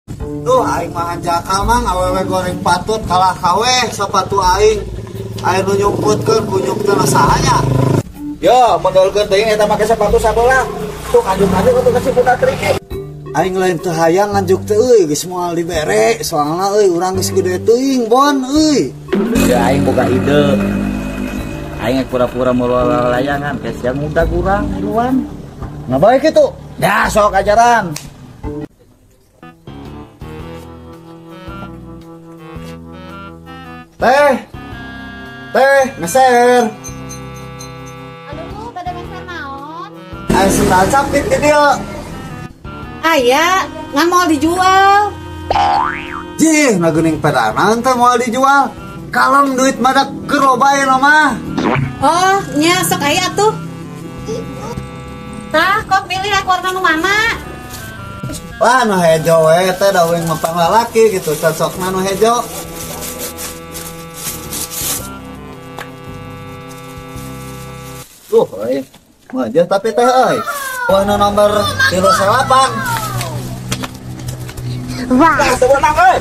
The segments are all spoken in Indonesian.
Tuh aing mah hanjaka mang awewe goreng patut kalah kawe sepatu aing. Aing nu nyumputkeun kunyuk teu sahanya. Yo, modalkeun teuing eta make sepatu sabelah. Tuh kanjuk-kanjuk atuh ka Ciputa trik. Aing lain teu hayang nganjuk teh euy geus moal dibere soalna euy urang geus gede teuing bon euy. Ya aing boga ide. Aing pura-pura melola layangan ke siang muda kurang duluan. Ngabae kitu? Dah sok ajaran. Teh, meser. Aduh, pada meser naon? Aing sendal capit di dieu. Aya, ngan mau dijual. Jih, nagening pedanan teh moal dijual. Kalem duit madak keur loba ieu mah. Oh, nya sok aya tuh. Tah, kok pilih aku warna nu mana? Wah, nu hejo we teh dawing mempang lalaki gitu, cocokna nu hejo. Euy, manja tapi teh euy. Warna nomor 38. Wah. Sebenang euy.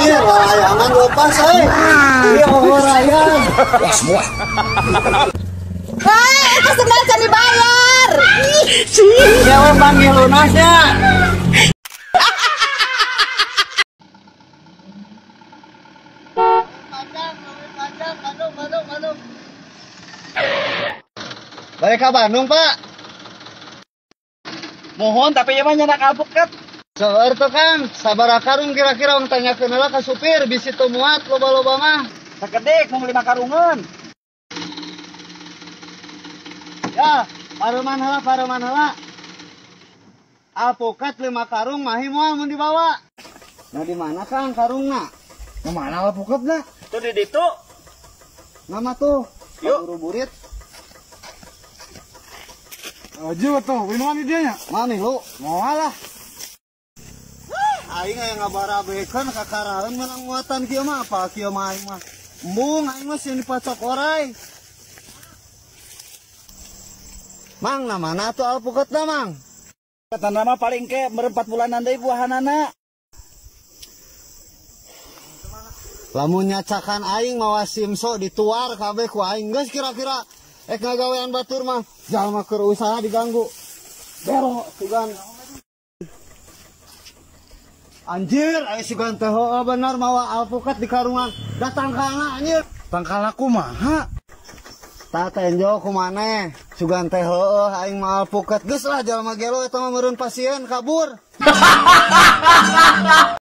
Iya, layangan lepas euy. Iya, orayan. Wah, semua. Wah, itu sendal can dibayar. Ya we panggil lunasnya. Balik ke Bandung, Pak. Mohon tapi ieu mah nyadak alpukat. Seueur tuh Kang, sabaraha karung kira-kira orang tanyakeun heula ka supir bisi teu muat loba-loba mah. Sakedik mau 5 karungan. Ya, pareman heula. Alpukat 5 karung mahi moal mun dibawa. Nah di mana Kang karungna? Mau mana alpukatna? Tuh di ditu. Nama tuh. Yuk. Buru burit. Aja tuh, minuman dia nya. Mana lu? Moal lah. Aing aya ngabarabekeun kakaraeun menang muatan kieu mah apa kieu mah aing mah. Embung aing mah sieun dipacok oray. Mang namana tuh alpukatna Mang? Kata nama paling ke berempat bulanan deui buahanana. Lamun nyacakan aing mawa simso dituar kabeh ku aing geus kira-kira ek ngagawean batur mah jalma keur usaha diganggu. Bero sugan. Anjir, aya sugan teh heueuh bener mawa alpukat di karungan. Datang kana anjir. Tangkal aku mah. Tah tenjo kumaneh? Sugan teh heueuh aing mah alpukat geus lah jalma gelo eta mah meureun pasien kabur.